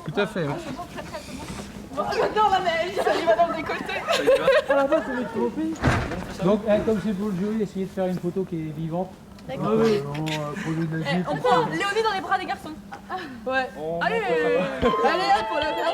Tout à fait. J'adore la neige, ça y va dans le décolleté. À la base, on est trop pris. Donc, comme c'est pour le jury, essayez de faire une photo qui est vivante. D'accord. Pour le On prend Léonie dans les bras des garçons. Ouais. Allez, allez hop pour la place.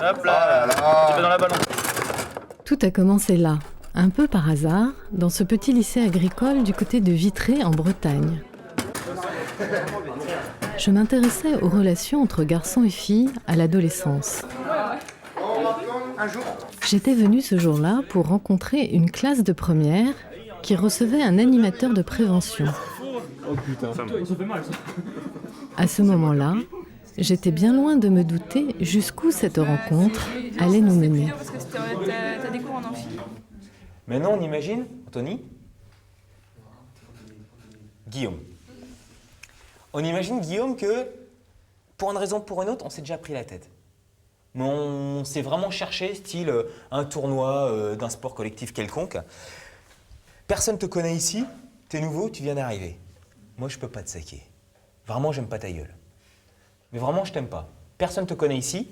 Hop là, tu vas dans la balance. Tout a commencé là, un peu par hasard, dans ce petit lycée agricole du côté de Vitré en Bretagne. Je m'intéressais aux relations entre garçons et filles à l'adolescence. J'étais venue ce jour-là pour rencontrer une classe de première qui recevait un animateur de prévention. Oh putain, ça fait mal ça. À ce moment-là, j'étais bien loin de me douter jusqu'où cette rencontre allait nous mener. T'as des cours en amphi. Maintenant, on imagine, Anthony, Guillaume. On imagine, Guillaume, que pour une raison ou pour une autre, on s'est déjà pris la tête. Mais on s'est vraiment cherché, style un tournoi d'un sport collectif quelconque. Personne ne te connaît ici, t'es nouveau, tu viens d'arriver. Moi, je peux pas te saquer. Vraiment, j'aime pas ta gueule. Mais vraiment, je t'aime pas. Personne ne te connaît ici.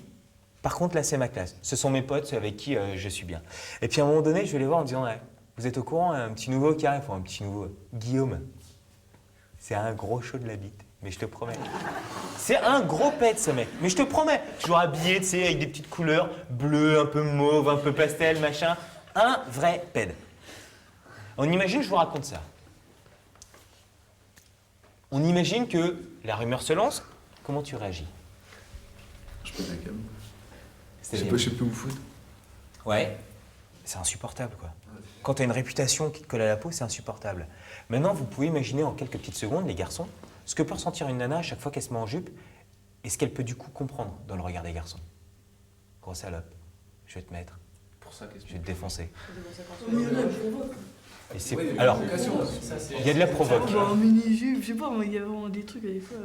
Par contre, là, c'est ma classe. Ce sont mes potes, ceux avec qui je suis bien. Et puis, à un moment donné, je vais les voir en disant ouais, vous êtes au courant, un petit nouveau qui arrive, enfin, un petit nouveau, Guillaume. C'est un gros chaud de la bite, mais je te promets. C'est un gros pet, ce mec. Mais je te promets. Toujours habillé, tu sais, avec des petites couleurs bleues, un peu mauve, un peu pastel, machin. Un vrai ped. On imagine, je vous raconte ça. On imagine que la rumeur se lance. Comment tu réagis? Je pète la câble. Je sais plus où foutre. Ouais, c'est insupportable quoi. Quand tu as une réputation qui te colle à la peau, c'est insupportable. Maintenant, vous pouvez imaginer en quelques petites secondes, les garçons, ce que peut ressentir une nana à chaque fois qu'elle se met en jupe et ce qu'elle peut du coup comprendre dans le regard des garçons. Grosse salope, je vais te mettre. Pour ça, Je vais te défoncer. Et c'est... Oui, Alors, il y a de la provoque. En mini-jupe, je sais pas, il y a vraiment des trucs des fois.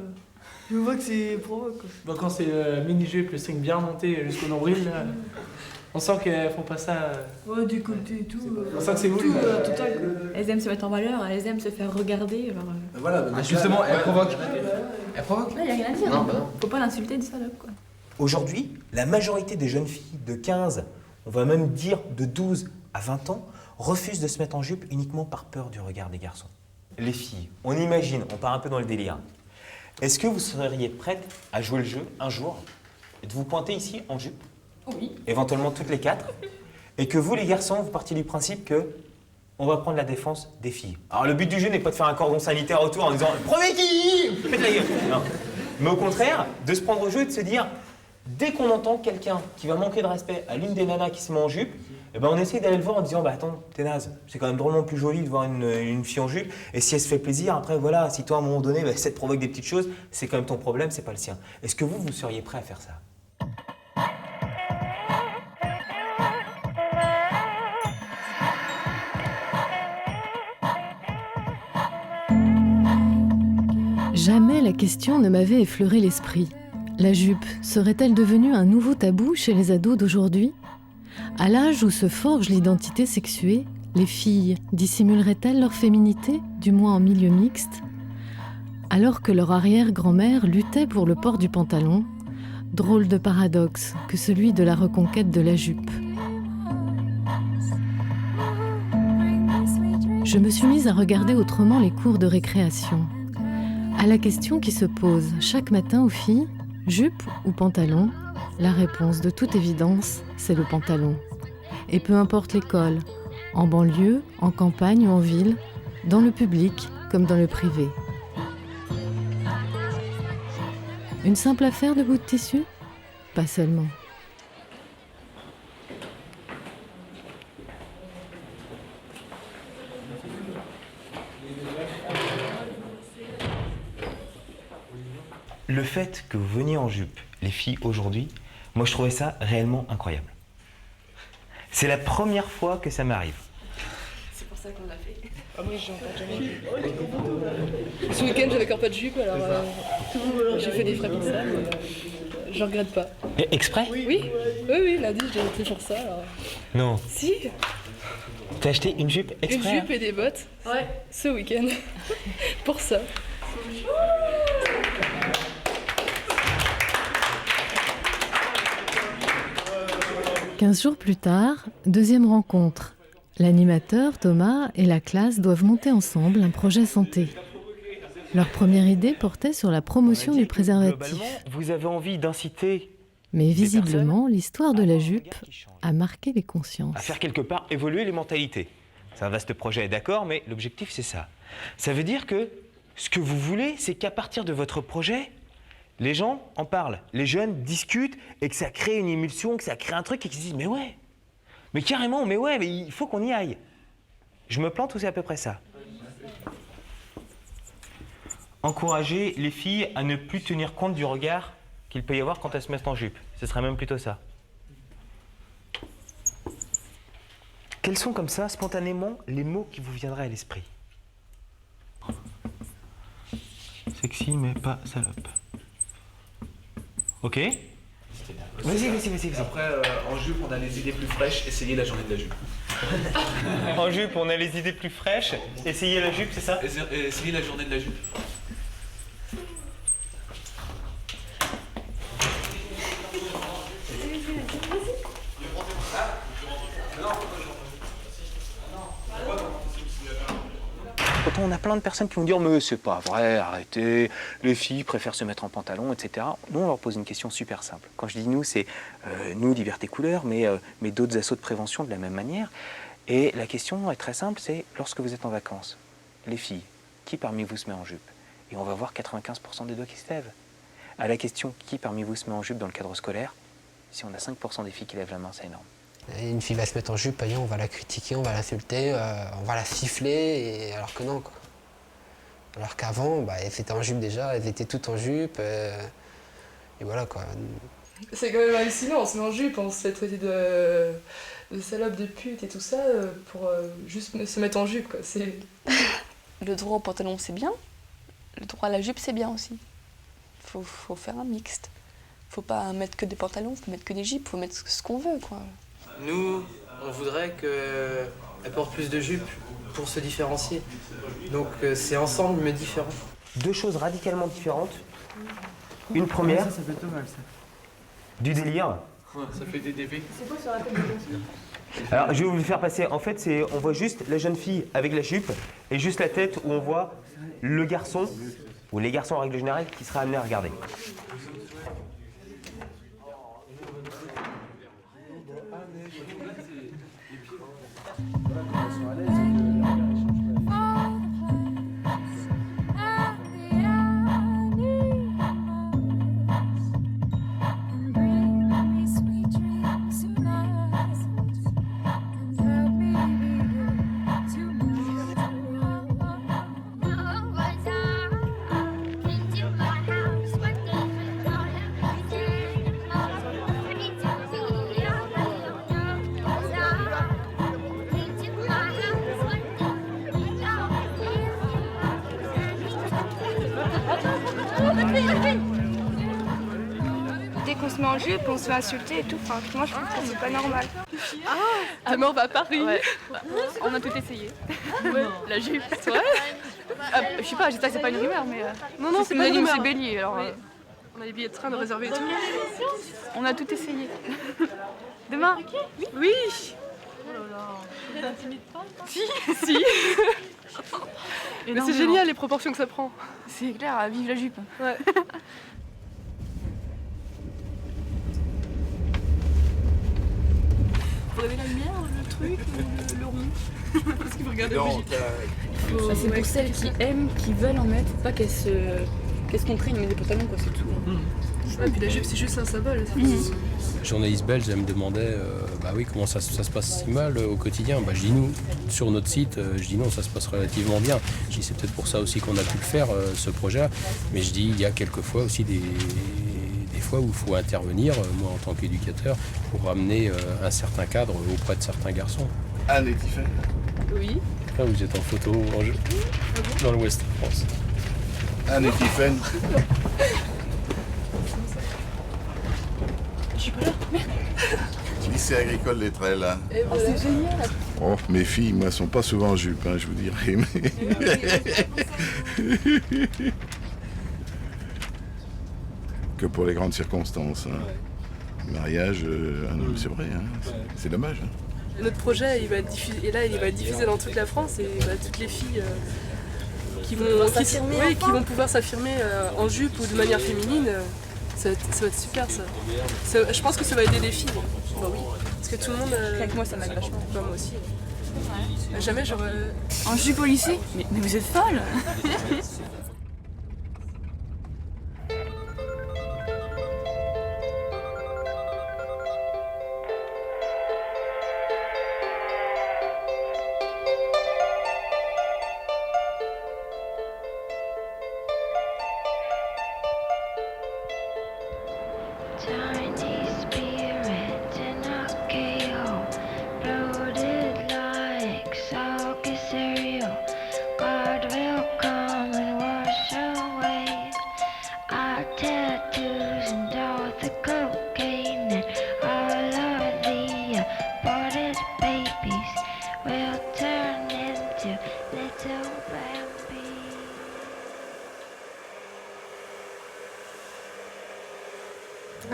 Je vois que c'est provoque. Quoi. Bon, quand c'est mini-jupe, le string bien remonté jusqu'au nombril, là, on sent qu'elles font pas ça. Ouais, décolleté et tout. On sent que c'est voulu. Tout, total. Quoi. Elles aiment se mettre en valeur, elles aiment se faire regarder. Alors, Voilà, justement, elle provoque. Elle provoque? là, y a rien à dire. Non, bah non. Faut pas l'insulter de salope, quoi. Aujourd'hui, la majorité des jeunes filles de 15, on va même dire de 12 à 20 ans, refusent de se mettre en jupe uniquement par peur du regard des garçons. Les filles, on imagine, on part un peu dans le délire. Est-ce que vous seriez prêtes à jouer le jeu un jour et de vous pointer ici en jupe? Oui. Éventuellement toutes les 4, et que vous les garçons, vous partiez du principe que on va prendre la défense des filles. Alors le but du jeu n'est pas de faire un cordon sanitaire autour en disant « Premier qui faites la gueule !» Non. Mais au contraire, de se prendre au jeu et de se dire dès qu'on entend quelqu'un qui va manquer de respect à l'une des nanas qui se met en jupe, eh ben on essaie d'aller le voir en disant bah attends, t'es naze, c'est quand même drôlement plus joli de voir une fille en jupe, et si elle se fait plaisir, après voilà, si toi à un moment donné, ça te provoque des petites choses, c'est quand même ton problème, c'est pas le sien. Est-ce que vous seriez prêt à faire ça? Jamais la question ne m'avait effleuré l'esprit. La jupe serait-elle devenue un nouveau tabou chez les ados d'aujourd'hui? À l'âge où se forge l'identité sexuée, les filles dissimuleraient-elles leur féminité, du moins en milieu mixte? Alors que leur arrière-grand-mère luttait pour le port du pantalon, drôle de paradoxe que celui de la reconquête de la jupe. Je me suis mise à regarder autrement les cours de récréation. À la question qui se pose chaque matin aux filles, jupe ou pantalon, la réponse de toute évidence, c'est le pantalon. Et peu importe l'école, en banlieue, en campagne ou en ville, dans le public comme dans le privé. Une simple affaire de bout de tissu? Pas seulement. Le fait que vous veniez en jupe, les filles, aujourd'hui, moi je trouvais ça réellement incroyable. C'est la première fois que ça m'arrive. C'est pour ça qu'on l'a fait. Ah, moi, j'ai encore jamais vu. Ce week-end, j'avais encore pas de jupe, alors j'ai fait des frais pour ça, mais je regrette pas. Et exprès? Oui, lundi, j'ai été faire ça, alors... Non. Si, T'as acheté une jupe une exprès? jupe et des bottes, ce week-end, pour ça. 15 jours plus tard, deuxième rencontre. L'animateur, Thomas, et la classe doivent monter ensemble un projet santé. Leur première idée portait sur la promotion du préservatif. Vous avez envie d'inciter Mais visiblement, l'histoire de la jupe a marqué les consciences. à faire quelque part évoluer les mentalités. C'est un vaste projet, d'accord, mais l'objectif c'est ça. Ça veut dire que ce que vous voulez, c'est qu'à partir de votre projet, les gens en parlent, les jeunes discutent et que ça crée une émulsion, que ça crée un truc et qu'ils se disent mais ouais, mais carrément, mais ouais, mais il faut qu'on y aille. Je me plante ou c'est à peu près ça? Encourager les filles à ne plus tenir compte du regard qu'il peut y avoir quand elles se mettent en jupe. Ce serait même plutôt ça. Quels sont comme ça, spontanément, les mots qui vous viendraient à l'esprit? Sexy mais pas salope. Ok. Vas-y. Après, en jupe, on a les idées plus fraîches, essayez la journée de la jupe. En jupe, on a les idées plus fraîches. Essayez la jupe, c'est ça? Essayez la journée de la jupe. Pourtant, on a plein de personnes qui vont dire « Mais c'est pas vrai, arrêtez, les filles préfèrent se mettre en pantalon, etc. » Nous, on leur pose une question super simple. Quand je dis « nous », c'est nous, Liberté Couleur, mais d'autres assos de prévention de la même manière. Et la question est très simple, c'est lorsque vous êtes en vacances, les filles, qui parmi vous se met en jupe? Et on va voir 95% des doigts qui se lèvent. À la question « Qui parmi vous se met en jupe dans le cadre scolaire ?» Si on a 5% des filles qui lèvent la main, c'est énorme. Une fille va se mettre en jupe, on va la critiquer, on va l'insulter, on va la siffler, alors que non, quoi. Alors qu'avant, elles étaient en jupe déjà, elles étaient toutes en jupe, et voilà quoi. C'est quand même hallucinant, on se met en jupe, on se fait traiter de salope, de pute et tout ça pour juste se mettre en jupe, quoi. Le droit au pantalon, c'est bien. Le droit à la jupe, c'est bien aussi. Faut faire un mixte. Faut pas mettre que des pantalons, faut mettre que des jupes, faut mettre ce qu'on veut, quoi. Nous, on voudrait qu'elles portent plus de jupes pour se différencier. Donc c'est ensemble mais différent. Deux choses radicalement différentes. Une première, Ça fait mal, ça. du délire. Ouais, ça fait des DV. C'est quoi sur la tête de Alors, je vais vous le faire passer. En fait, on voit juste la jeune fille avec la jupe et juste la tête où on voit le garçon, ou les garçons en règle générale, qui sera amené à regarder. Dès qu'on se met en jupe, on se fait insulter et tout. Enfin, moi, je trouve que c'est pas normal. Demain, on va à Paris. Ouais. On a tout essayé. La jupe. C'est vrai? Je sais pas, j'espère que c'est pas une rumeur, mais... Non, c'est pas une rumeur. C'est Bélier, alors... On a les billets de train de réserver et tout. On a tout essayé. Demain? Oui. Oh là là. Si. Mais c'est génial les proportions que ça prend. C'est clair, vive la jupe. Ouais. Vous avez la lumière, le truc, le rond? Parce qu'il faut regarder Donc, C'est pour celles qui aiment, qui veulent en mettre, pas qu'elles se contraignent, mais des pantalons quoi, c'est tout. Ouais, puis la jupe c'est juste un symbole. Journaliste belge, elle me demandait bah oui, comment ça se passe si mal au quotidien. Bah, je dis nous, sur notre site, je dis non, ça se passe relativement bien. Je dis c'est peut-être pour ça aussi qu'on a pu le faire, ce projet. Mais je dis il y a quelquefois aussi des fois où il faut intervenir, moi en tant qu'éducateur, pour ramener un certain cadre auprès de certains garçons. Anne et Tiffany. Oui. Là vous êtes en photo dans l'Ouest de France. Anne et Tiffany. Je suis pas là, merde. Lycée agricole d'Étrelles. Là. Oh, c'est génial. Oh, mes filles, moi, sont pas souvent en jupe, hein, je vous dirais. Mais... que pour les grandes circonstances. Hein. Mariage, un homme, c'est vrai. Hein. C'est dommage. Hein. Notre projet, il va être diffusé, et là, il va être diffusé dans toute la France et toutes les filles qui vont pouvoir s'affirmer en jupe ou de manière féminine. Ça va être super ça. Je pense que ça va aider les filles. Bah oui. Parce que tout le monde. Avec moi ça m'aide vachement. Bah moi aussi. Jamais j'aurais. En jupe au lycée mais vous êtes folle.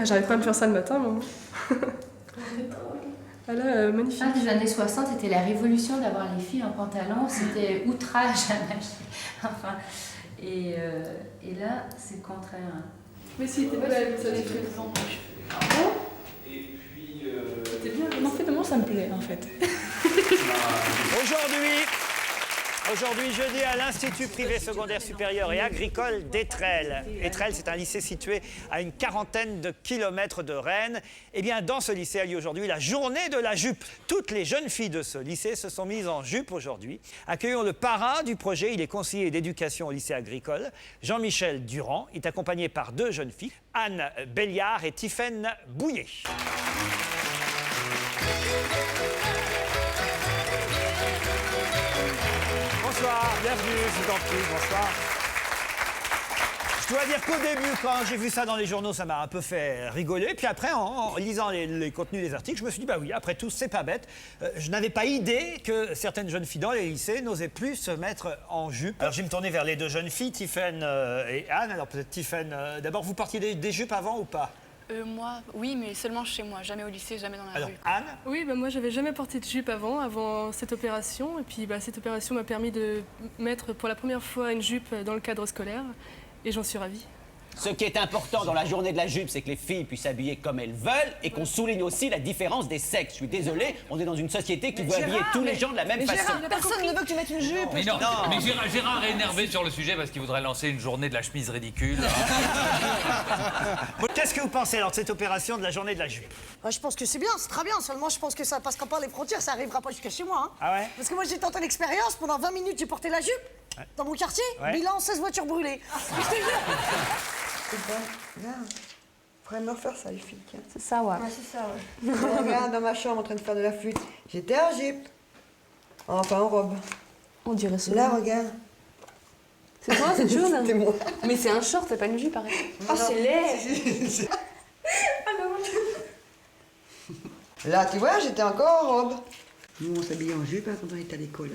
J'arrive pas à me faire ça le matin, moi. Ah là, magnifique. Fin des années 60, c'était la révolution d'avoir les filles en pantalon. C'était outrage à lâcher. Enfin, et là, c'est le contraire. Mais si, t'es pas là, ça les fait. Ah bon? C'était bien. En fait, moi, ça me plaît, en fait. Aujourd'hui, jeudi, à l'Institut privé secondaire supérieur et agricole d'Étrelles. Étrelles, c'est un lycée situé à une quarantaine de kilomètres de Rennes. Eh bien, dans ce lycée a lieu aujourd'hui la journée de la jupe. Toutes les jeunes filles de ce lycée se sont mises en jupe aujourd'hui. Accueillons le parrain du projet. Il est conseiller d'éducation au lycée agricole. Jean-Michel Durand est accompagné par deux jeunes filles, Anne Béliard et Tiffany Bouillet. Bonsoir, bienvenue, je vous en prie, bonsoir. Je dois dire qu'au début, quand j'ai vu ça dans les journaux, ça m'a un peu fait rigoler. Puis après, en lisant les contenus des articles, je me suis dit, bah oui, après tout, c'est pas bête. Je n'avais pas idée que certaines jeunes filles dans les lycées n'osaient plus se mettre en jupe. Alors, je vais me tourner vers les deux jeunes filles, Tiffany et Anne. Alors, peut-être Tiffany, d'abord, vous portiez des jupes avant ou pas? Moi, oui, mais seulement chez moi, jamais au lycée, jamais dans la rue. Anne? Oui, bah moi j'avais jamais porté de jupe avant cette opération. Et puis cette opération m'a permis de mettre pour la première fois une jupe dans le cadre scolaire. Et j'en suis ravie. Ce qui est important dans la journée de la jupe, c'est que les filles puissent s'habiller comme elles veulent et qu'on souligne aussi la différence des sexes. Je suis désolé, on est dans une société qui veut habiller tous les gens de la même façon. Gérard, personne ne veut que tu mettes une jupe. Mais non, mais Gérard est énervé sur le sujet parce qu'il voudrait lancer une journée de la chemise ridicule. Qu'est-ce que vous pensez alors de cette opération de la journée de la jupe? Je pense que c'est bien, c'est très bien. Seulement, je pense que ça passera pas les frontières, ça arrivera pas jusqu'à chez moi. Hein. Ah ouais? Parce que moi, j'ai tenté l'expérience. Pendant 20 minutes, j'ai porté la jupe dans mon quartier. Bilan, 16 voitures brûlées. Je te jure. C'est bon. Regarde. Faudrait me refaire ça, les filles. C'est ça, ouais. Ouais, c'est ça, ouais. Regarde, dans ma chambre, en train de faire de la flûte. J'étais en jupe. Enfin, en robe. On dirait ça. Là, regarde. C'est toi, cette chose? C'était moi. Mais c'est un short, c'est pas une jupe, pareil. Oh, c'est laid. Là, tu vois, j'étais encore en robe. Nous, on s'habillait en jupe quand on était à l'école.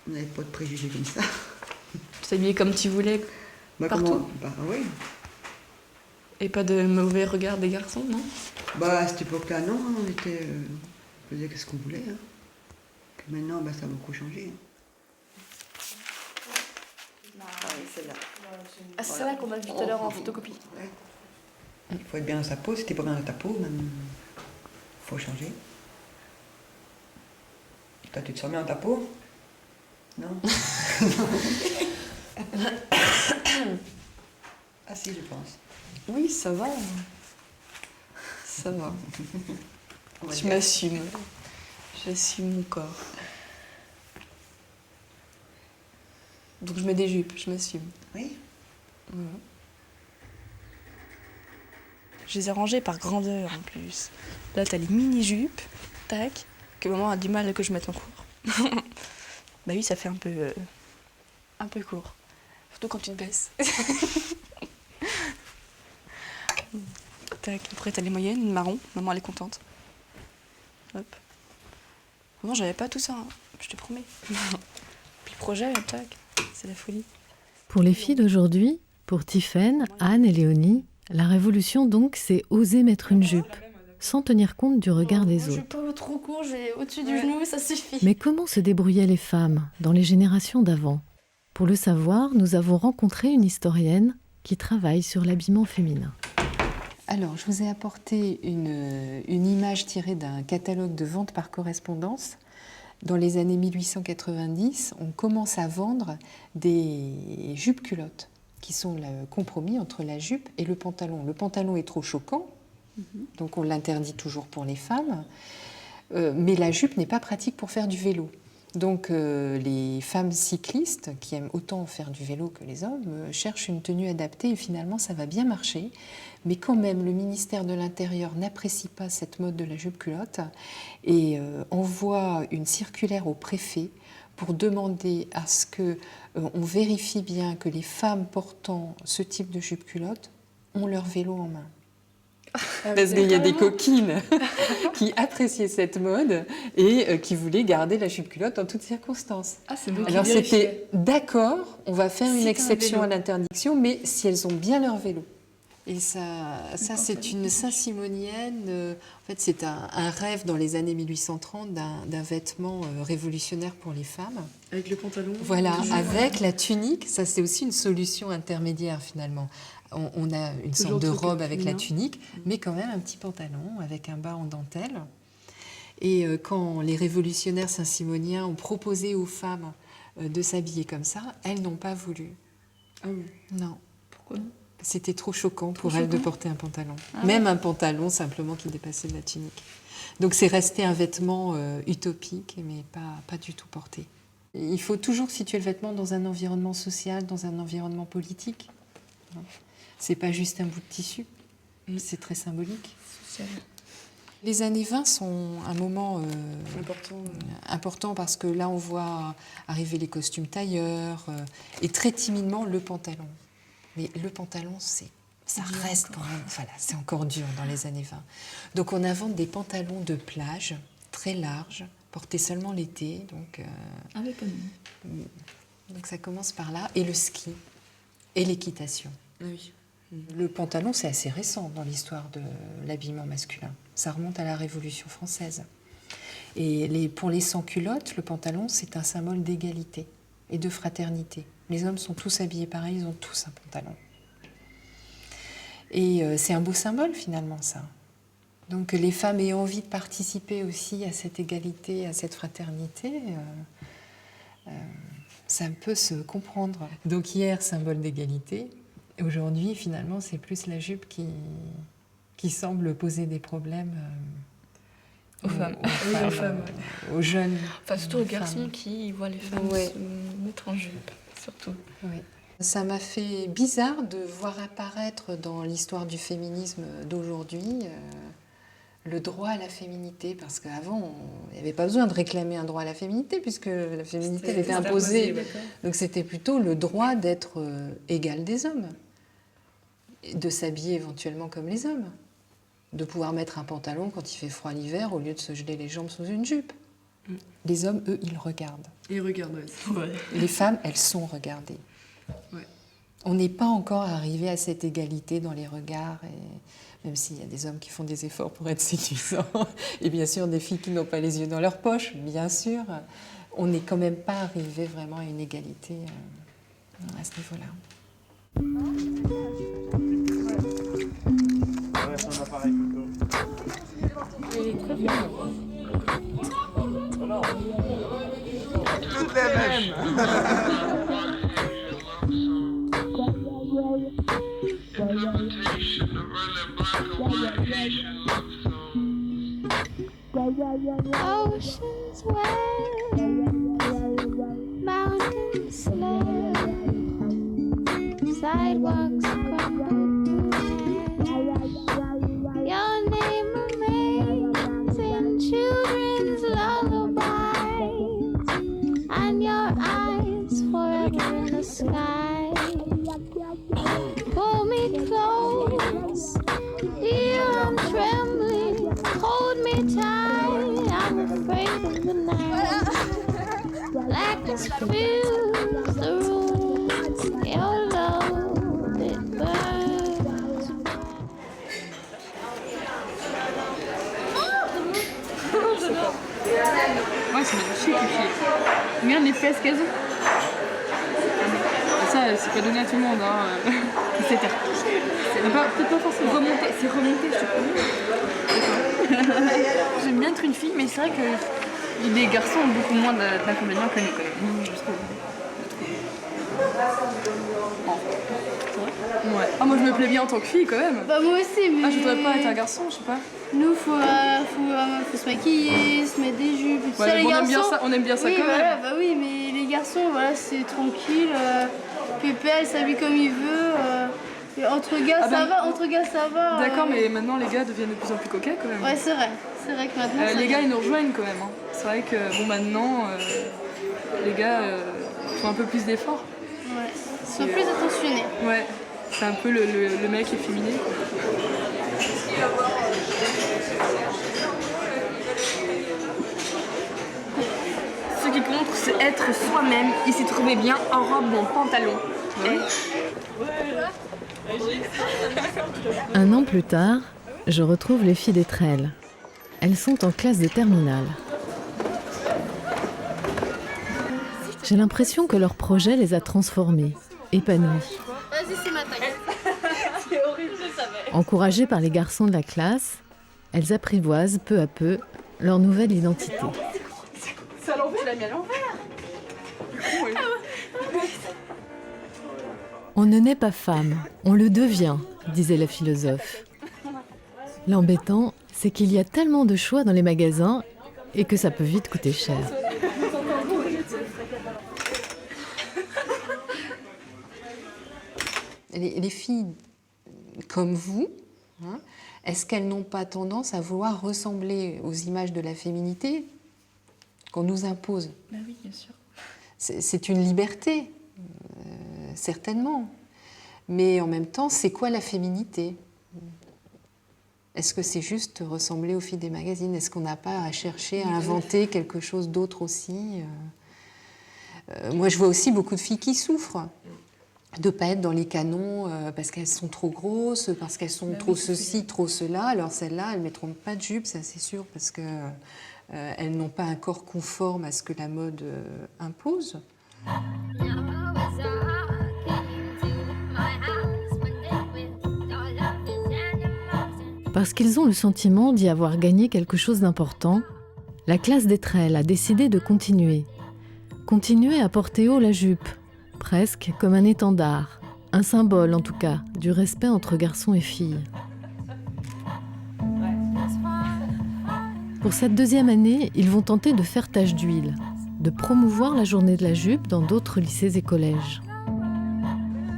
On n'avait pas de préjugés comme ça. Tu t'habillais comme tu voulais, partout? Bah oui. Et pas de mauvais regard des garçons, non? Bah, à cette époque-là, non. On était... on faisait ce qu'on voulait. Hein. Que maintenant, bah, ça a beaucoup changé. Ah oui, celle-là. Ah, c'est celle-là qu'on a vu tout à l'heure en photocopie. Ouais. Il faut être bien dans sa peau. Si t'es pas bien dans ta peau, même... faut changer. Toi, tu te sens bien dans ta peau? Non. Ah si, je pense. Oui, ça va. Ça va. va Je dire. m'assume. J'assume mon corps. Donc je mets des jupes, je m'assume. Oui. Voilà. Je les ai rangées par grandeur en plus. Là, t'as les mini-jupes, tac, que maman a du mal que je mette en cours. Bah oui, ça fait un peu court. Surtout quand tu te baisses. Tac, après t'as les moyennes, une marron, maman elle est contente. Hop. Avant j'avais pas tout ça, hein. Je te promets. Puis le projet, tac, c'est la folie. Pour les filles d'aujourd'hui, pour Tiffaine, Anne et Léonie, la révolution donc, c'est oser mettre une jupe, sans tenir compte du regard des Je suis autres. pas trop court, j'ai au-dessus du genou, ça suffit. Mais comment se débrouillaient les femmes dans les générations d'avant? Pour le savoir, nous avons rencontré une historienne qui travaille sur l'habillement féminin. Alors, je vous ai apporté une image tirée d'un catalogue de vente par correspondance. Dans les années 1890, on commence à vendre des jupes-culottes, qui sont le compromis entre la jupe et le pantalon. Le pantalon est trop choquant, donc on l'interdit toujours pour les femmes, mais la jupe n'est pas pratique pour faire du vélo. Donc les femmes cyclistes, qui aiment autant faire du vélo que les hommes, cherchent une tenue adaptée et finalement ça va bien marcher. Mais quand même, le ministère de l'Intérieur n'apprécie pas cette mode de la jupe-culotte et envoie une circulaire au préfet pour demander à ce qu'on vérifie bien que les femmes portant ce type de jupe-culotte ont leur vélo en main. Parce qu'il y a des coquines qui appréciaient cette mode et qui voulaient garder la jupe-culotte en toutes circonstances. Ah, c'est bon. Alors c'était d'accord, on va faire une Si t'as un exception vélo. à l'interdiction, mais si elles ont bien leur vélo. Et ça c'est une Saint-Simonienne. En fait, c'est un rêve dans les années 1830 d'un vêtement révolutionnaire pour les femmes. Avec le pantalon. Voilà, le jupe. avec la tunique, ça c'est aussi une solution intermédiaire finalement. On a une sorte Toujours de truc robe avec la féminin. tunique, mais quand même un petit pantalon avec un bas en dentelle. Et quand les révolutionnaires saint-simoniens ont proposé aux femmes de s'habiller comme ça, elles n'ont pas voulu. Ah oui. Non. Pourquoi? C'était trop choquant pour Trop elles de choquant. porter un pantalon. Ah Même ouais. un pantalon simplement qui dépassait de la tunique. Donc c'est resté un vêtement utopique, mais pas du tout porté. Il faut toujours situer le vêtement dans un environnement social, dans un environnement politique. C'est pas juste un bout de tissu, c'est très symbolique. Les années 20 sont un moment important parce que là on voit arriver les costumes tailleurs et très timidement le pantalon. Mais le pantalon, ça reste quand même, voilà, c'est encore dur dans les années 20. Donc on invente des pantalons de plage très larges, portés seulement l'été. Donc, donc ça commence par là. Et le ski et l'équitation. Ah oui. Le pantalon, c'est assez récent dans l'histoire de l'habillement masculin. Ça remonte à la Révolution française. Et pour les sans-culottes, le pantalon, c'est un symbole d'égalité et de fraternité. Les hommes sont tous habillés pareil, ils ont tous un pantalon. Et c'est un beau symbole, finalement, ça. Donc les femmes ayant envie de participer aussi à cette égalité, à cette fraternité, ça peut se comprendre. Donc hier, symbole d'égalité. Aujourd'hui, finalement, c'est plus la jupe qui semble poser des problèmes Aux femmes. Oui, aux femmes. Aux jeunes. Enfin, surtout aux femmes. garçons qui voient les femmes Ouais. se mettre en jupe, surtout. Oui. Ça m'a fait bizarre de voir apparaître dans l'histoire du féminisme d'aujourd'hui le droit à la féminité, parce qu'avant, il n'y avait pas besoin de réclamer un droit à la féminité, puisque la féminité elle était imposée. Donc c'était plutôt le droit d'être égal des hommes, et de s'habiller éventuellement comme les hommes, de pouvoir mettre un pantalon quand il fait froid l'hiver au lieu de se geler les jambes sous une jupe. Les hommes, eux, ils regardent. Ils regardent, ouais. Les femmes, elles sont regardées. Ouais. On n'est pas encore arrivé à cette égalité dans les regards, et même s'il y a des hommes qui font des efforts pour être séduisants, et bien sûr des filles qui n'ont pas les yeux dans leur poche, bien sûr, on n'est quand même pas arrivé vraiment à une égalité à ce niveau-là. Toutes les mêmes même. Oceans wave, mountains slip, sidewalks crumble to your name remains in children's lullabies, and your eyes forever in the sky. Pull me close, dear, I'm trembling. Hold me tight, I'm afraid of the night. Blackness fills the room, your love, it burns. Ouais, c'est magnifique les filles. Regarde les fesses qu'elles ont. Ça, c'est pas donné à tout le monde. Hein. C'est terre. Peut-être pas forcément remonter. C'est remonter, je te promets. J'aime bien être une fille, mais c'est vrai que les garçons ont beaucoup moins d'inconvénients que nous, quand même. Je trouve. Ouais. Ah, moi je me plais bien en tant que fille quand même. Bah moi aussi, mais... Ah, je voudrais pas être un garçon, je sais pas. Nous, faut se maquiller, se mettre des jupes et tout ça. Les garçons, on aime bien ça oui, quand voilà, même. bah oui, mais les garçons, voilà, c'est tranquille. Pépère, il s'habille comme il veut. Et entre gars, ça va. D'accord, mais maintenant les gars deviennent de plus en plus coquets quand même. Ouais, c'est vrai. C'est vrai que maintenant. Les gars, ils nous rejoignent quand même. Hein. C'est vrai que bon, maintenant, les gars font un peu plus d'efforts. Ouais. Ils sont plus attentionnés. Ouais. C'est un peu le mec efféminé. Quoi. Ce qui compte, c'est être soi-même et s'y trouver bien en robe ou en pantalon. Ouais. Un an plus tard, je retrouve les filles d'Étrelles. Elles sont en classe de terminale. J'ai l'impression que leur projet les a transformées, épanouies. Vas-y, c'est ma taille. C'est horrible, je savais. Encouragées par les garçons de la classe, elles apprivoisent peu à peu leur nouvelle identité. C'est à l'envers, tu l'as mis à l'envers. On ne naît pas femme, on le devient, disait la philosophe. L'embêtant, c'est qu'il y a tellement de choix dans les magasins et que ça peut vite coûter cher. Les filles comme vous, hein, est-ce qu'elles n'ont pas tendance à vouloir ressembler aux images de la féminité qu'on nous impose? Bah oui, bien sûr. C'est une liberté, certainement. Mais en même temps, c'est quoi la féminité? Est-ce que c'est juste ressembler aux filles des magazines? Est-ce qu'on n'a pas à chercher à inventer quelque chose d'autre aussi? Moi, je vois aussi beaucoup de filles qui souffrent de ne pas être dans les canons parce qu'elles sont trop grosses, parce qu'elles sont trop ceci, trop cela. Alors celles-là, elles ne mettront pas de jupe, ça c'est sûr, parce qu'elles n'ont pas un corps conforme à ce que la mode impose. Parce qu'ils ont le sentiment d'y avoir gagné quelque chose d'important, la classe d'Étrelles a décidé de continuer. Continuer à porter haut la jupe, presque comme un étendard, un symbole en tout cas, du respect entre garçons et filles. Pour cette deuxième année, ils vont tenter de faire tache d'huile, de promouvoir la journée de la jupe dans d'autres lycées et collèges.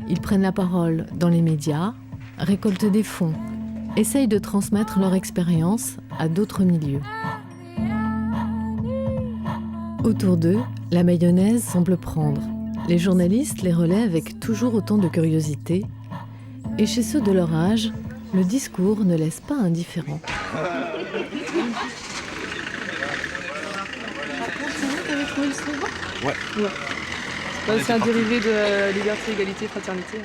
Ils prennent la parole dans les médias, récoltent des fonds, essayent de transmettre leur expérience à d'autres milieux. Autour d'eux, la mayonnaise semble prendre. Les journalistes les relaient avec toujours autant de curiosité. Et chez ceux de leur âge, le discours ne laisse pas indifférent. Ouais. C'est un dérivé de liberté, égalité, fraternité.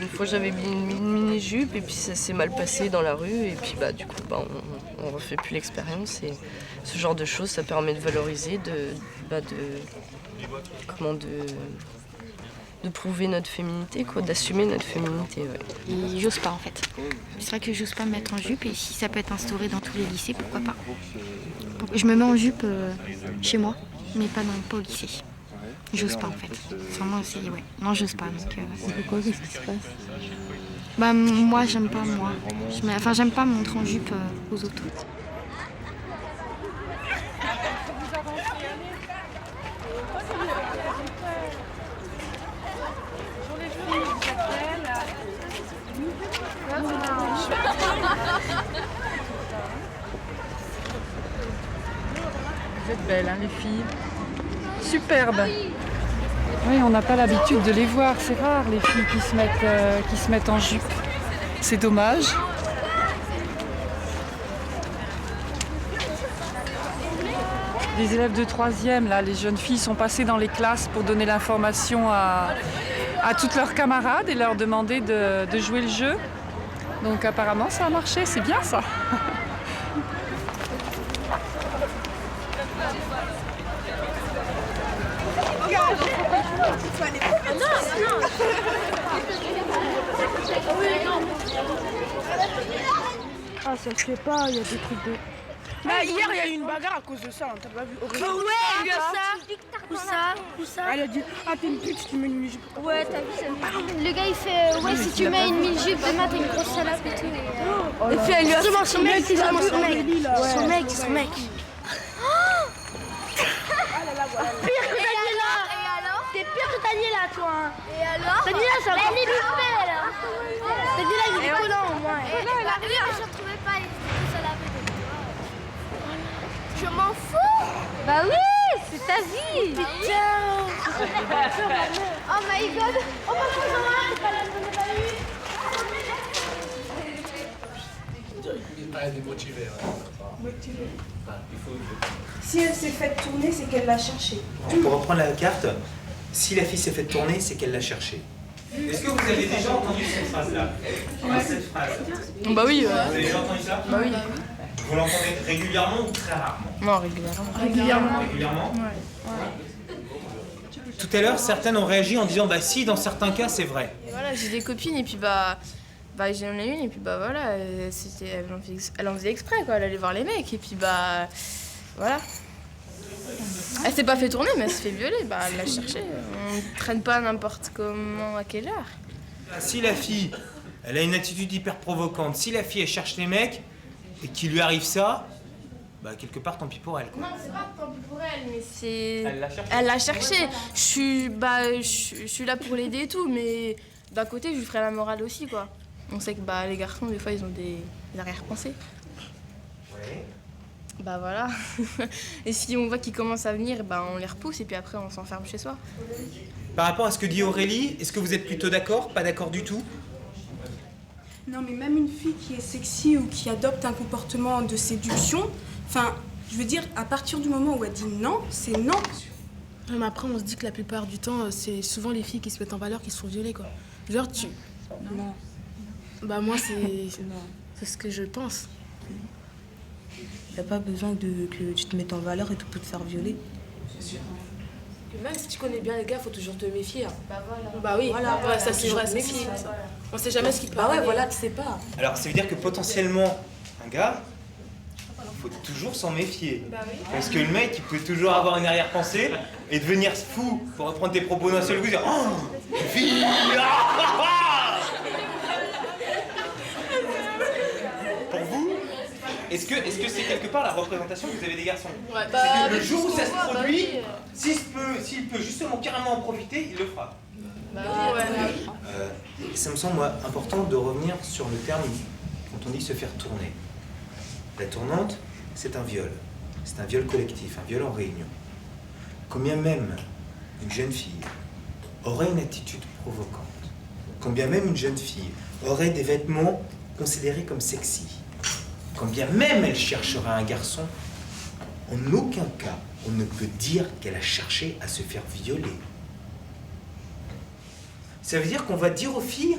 Une fois j'avais mis une mini-jupe et puis ça s'est mal passé dans la rue et puis du coup on refait plus l'expérience et ce genre de choses ça permet de valoriser, de prouver notre féminité, d'assumer notre féminité. Ouais. Et j'ose pas en fait. C'est vrai que j'ose pas me mettre en jupe et si ça peut être instauré dans tous les lycées, pourquoi pas. Je me mets en jupe chez moi. mais pas au lycée. J'ose pas en fait. Vraiment, c'est ouais. Non, j'ose pas. Pourquoi? Qu'est-ce qui se passe? Bah moi, j'aime pas moi. J'aime pas montrer en jupe aux autres. Vous êtes belles, hein, les filles. Superbes. Oui, on n'a pas l'habitude de les voir. C'est rare, les filles qui se mettent en jupe. C'est dommage. Les élèves de 3e, là, les jeunes filles sont passées dans les classes pour donner l'information à toutes leurs camarades et leur demander de jouer le jeu. Donc apparemment, ça a marché. C'est bien, ça. Ah, ça se fait pas, il y a des trucs de... Bah, hier, il y a eu une bagarre à cause de ça, hein, t'as pas vu? Ouais, Où ça? Elle a dit, ah, t'es une pute, tu mets une mini-jupe. Ouais, t'as vu ça. Le gars, il fait, ouais, si tu mets une mini-jupe, demain, t'as une grosse salope et tout. Et puis, elle lui a Justement, son mec. Son mec. Pire que Daniela. Et alors? T'es pire que Daniela, toi. Et alors? Daniela, c'est encore plus fait, là. Daniela, il est collant, au moins. Oui, mais je retrouvais pas, il était tout seul avec. Je m'en fous. Bah oui, c'est ta vie. Putain. Oh my god. Oh ma c'est pas la bonne Si elle s'est faite tourner, c'est qu'elle l'a cherché. Pour reprendre la carte, si la fille s'est fait tourner, c'est qu'elle l'a cherché. Est-ce que vous avez déjà entendu cette phrase-là? Cette phrase. Bah oui. Vous avez déjà entendu ça? Bah oui. Vous l'entendez régulièrement ou très rarement? Non, régulièrement. Régulièrement. Ouais. Tout à l'heure, certaines ont réagi en disant bah si, dans certains cas, c'est vrai. Et voilà, j'ai des copines et puis bah j'en ai une et puis bah voilà, elle en faisait exprès quoi, elle allait voir les mecs et puis bah voilà. Elle s'est pas fait tourner mais elle se fait violer, bah elle l'a cherché. On traîne pas n'importe comment à quelle heure. Si la fille, elle a une attitude hyper provocante, si la fille elle cherche les mecs et qu'il lui arrive ça, bah quelque part tant pis pour elle quoi. Non, c'est pas tant pis pour elle, mais c'est... Elle l'a cherché. Je suis là pour l'aider et tout, mais d'un côté, je lui ferai la morale aussi, quoi. On sait que bah, les garçons, des fois, ils ont des arrière-pensées. Ouais. Bah voilà. Et si on voit qu'ils commencent à venir, bah, on les repousse et puis après, on s'enferme chez soi. Par rapport à ce que dit Aurélie, est-ce que vous êtes plutôt d'accord, pas d'accord du tout? Non, mais même une fille qui est sexy ou qui adopte un comportement de séduction, enfin, je veux dire, à partir du moment où elle dit non, c'est non. Mais après, on se dit que la plupart du temps, c'est souvent les filles qui se mettent en valeur qui se font violer, quoi. Genre, Non. Bah moi, c'est ce que je pense. T'as pas besoin que tu te mettes en valeur et tout pour te faire violer. C'est sûr. Même si tu connais bien les gars, faut toujours te méfier. Hein. Bah voilà. Bah oui, voilà, ouais, ça c'est vrai, c'est méfier. ça. On sait jamais ce qui peut arriver. Bah ouais, voilà, tu sais pas. Alors ça veut dire que potentiellement, un gars, il faut toujours s'en méfier. Bah oui. Parce que le mec, il peut toujours avoir une arrière-pensée et devenir fou pour reprendre tes propos d'un seul coup et dire oh, fille Pour vous, est-ce que c'est quelque part la représentation que vous avez des garçons? Ouais, c'est que le jour où ça se bah produit, oui. s'il peut justement carrément en profiter, il le fera. Bah oui, Ça me semble moi, important de revenir sur le terme quand on dit se faire tourner. La tournante, c'est un viol. C'est un viol collectif, un viol en réunion. Combien même une jeune fille aurait une attitude provocante, combien même une jeune fille aurait des vêtements considérés comme sexy, quand bien même elle cherchera un garçon, en aucun cas on ne peut dire qu'elle a cherché à se faire violer. Ça veut dire qu'on va dire aux filles,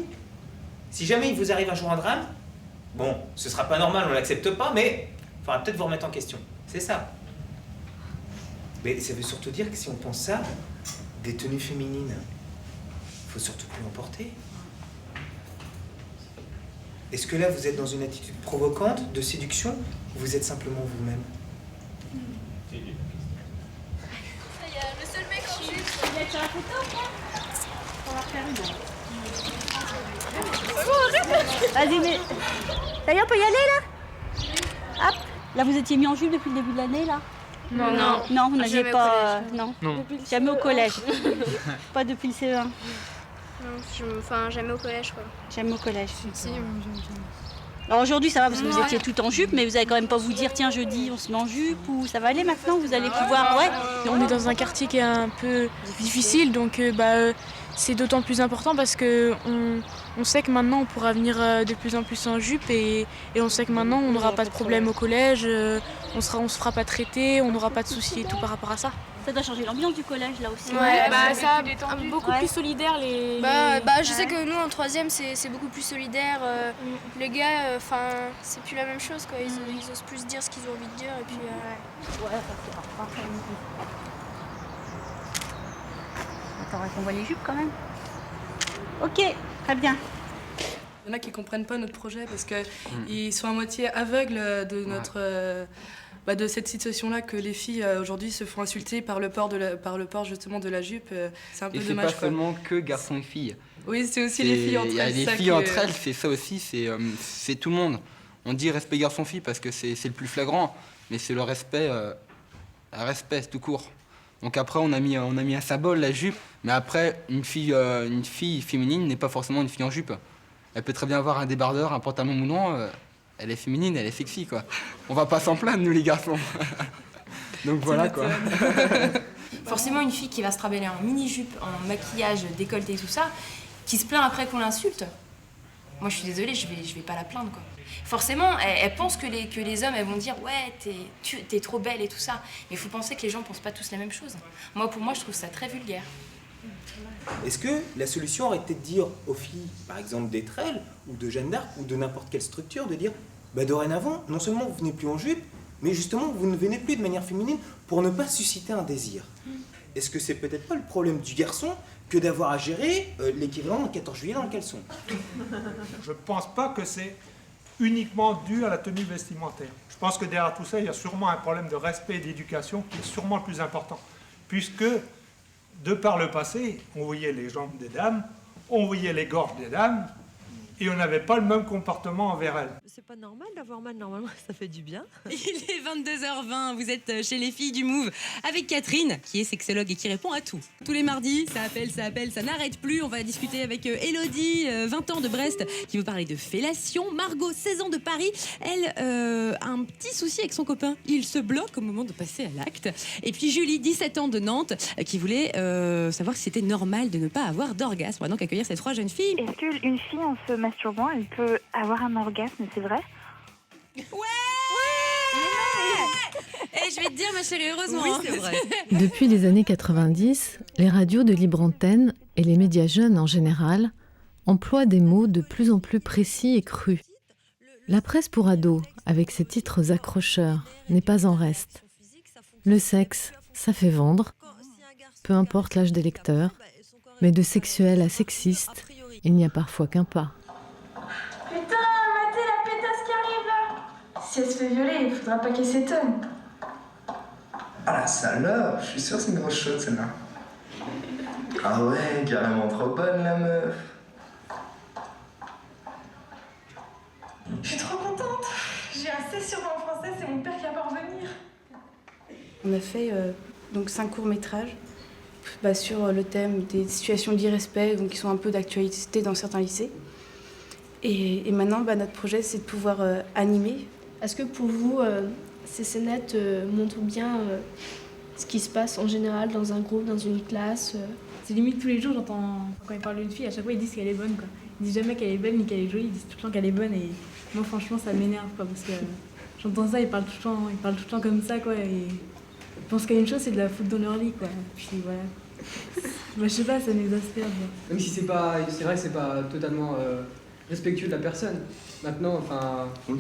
si jamais il vous arrive un jour un drame, bon, ce sera pas normal, on l'accepte pas, mais il faudra peut-être vous remettre en question. C'est ça. Mais ça veut surtout dire que si on pense ça, des tenues féminines, il faut surtout plus en porter. Est-ce que là, vous êtes dans une attitude provocante, de séduction, ou vous êtes simplement vous-même? voulez être sur la photo? On va faire une. Vas-y, mais. Ça y est, on peut y aller là? Hop. Là, vous étiez mis en jupe depuis le début de l'année là? Non. Non, vous n'aviez Jamais pas. au collège. Non. Jamais au collège. Pas depuis le CE1. Non, jamais au collège quoi. Jamais au collège. Si, Alors aujourd'hui ça va parce que vous Ouais. étiez tout en jupe, mais vous allez quand même pas vous dire tiens jeudi on se met en jupe ou ça va aller maintenant, vous allez pouvoir ouais. On est dans un quartier qui est un peu difficile, donc c'est d'autant plus important parce que on sait que maintenant on pourra venir de plus en plus en jupe et on sait que maintenant on n'aura pas de problème au collège, on se fera pas traiter, on n'aura pas de soucis et tout par rapport à ça. Ça doit changer l'ambiance du collège là aussi. ça beaucoup Ouais. plus solidaire les. Je sais que nous en troisième c'est beaucoup plus solidaire. Les gars, c'est plus la même chose quoi. Ils osent plus dire ce qu'ils ont envie de dire et puis. Attends, on voit les jupes quand même. Ok, très bien. Il y en a qui comprennent pas notre projet parce qu'ils sont à moitié aveugles de notre. De cette situation-là que les filles aujourd'hui se font insulter par le port justement de la jupe, c'est un peu Et c'est dommage. pas seulement que garçons et filles. Oui, c'est aussi les filles entre elles. Il y a les ça filles que- entre elles, c'est ça aussi, c'est tout le monde. On dit respect garçon-fille parce que c'est le plus flagrant, mais c'est le respect, tout court. Donc après, on a mis un symbole, la jupe, mais après, une fille féminine n'est pas forcément une fille en jupe. Elle peut très bien avoir un débardeur, un pantalon moulant. Elle est féminine, elle est sexy, quoi. On va pas s'en plaindre, nous, les garçons. Donc voilà, quoi. Forcément, une fille qui va se trabeller en mini-jupe, en maquillage, décolleté, tout ça, qui se plaint après qu'on l'insulte. Moi, je suis désolée, je vais pas la plaindre, quoi. Forcément, elle pense que les hommes, elles vont dire « Ouais, t'es trop belle et tout ça ». Mais il faut penser que les gens pensent pas tous la même chose. Pour moi, je trouve ça très vulgaire. Est-ce que la solution aurait été de dire aux filles, par exemple d'Étrelles ou de Jeanne d'Arc ou de n'importe quelle structure, de dire dorénavant, non seulement vous venez plus en jupe, mais justement vous ne venez plus de manière féminine pour ne pas susciter un désir. Est-ce que c'est peut-être pas le problème du garçon que d'avoir à gérer l'équivalent d'un 14 juillet dans le caleçon? Je ne pense pas que c'est uniquement dû à la tenue vestimentaire. Je pense que derrière tout ça, il y a sûrement un problème de respect et d'éducation qui est sûrement le plus important. Puisque, de par le passé, on voyait les jambes des dames, on voyait les gorges des dames, et on n'avait pas le même comportement envers elles. C'est pas normal d'avoir mal, normalement ça fait du bien. Il est 22h20, vous êtes chez les filles du Move avec Catherine, qui est sexologue et qui répond à tout. Tous les mardis, ça appelle, ça n'arrête plus. On va discuter avec Elodie, 20 ans de Brest, qui veut parler de fellation. Margot, 16 ans de Paris, elle a un petit souci avec son copain. Il se bloque au moment de passer à l'acte. Et puis Julie, 17 ans de Nantes, qui voulait savoir si c'était normal de ne pas avoir d'orgasme. On va donc accueillir ces trois jeunes filles. Est-ce qu'une fille en se masturbant, elle peut avoir un orgasme, c'est vrai? Et je vais te dire, ma chérie, heureusement. Oui, c'est vrai. Depuis les années 90, les radios de libre antenne et les médias jeunes en général emploient des mots de plus en plus précis et crus. La presse pour ados, avec ses titres accrocheurs, n'est pas en reste. Le sexe, ça fait vendre, peu importe l'âge des lecteurs, mais de sexuel à sexiste, il n'y a parfois qu'un pas. Putain, matez la pétasse qui arrive là! Si elle se fait violer, il faudra pas qu'elle s'étonne. Ah la salope, je suis sûr que c'est une grosse chaude celle-là. Ah ouais, carrément trop bonne la meuf. Je suis trop contente! J'ai un C sur en français, c'est mon père qui va pas revenir. On a fait donc 5 courts-métrages sur le thème des situations d'irrespect qui sont un peu d'actualité dans certains lycées. Et maintenant, notre projet, c'est de pouvoir animer. Est-ce que pour vous, ces scénettes montrent bien ce qui se passe en général dans un groupe, dans une classe C'est limite tous les jours, j'entends, quand ils parlent d'une fille, à chaque fois ils disent qu'elle est bonne, quoi. Ils disent jamais qu'elle est belle ni qu'elle est jolie, ils disent tout le temps qu'elle est bonne et moi franchement ça m'énerve, quoi, parce que j'entends ça, ils parlent tout le temps comme ça, quoi, et je pense qu'il y a une chose, c'est de la foutre dans leur lit, quoi. Puis voilà. Je sais pas, ça m'exaspère. Même si c'est vrai que c'est pas totalement respectueux de la personne. Maintenant,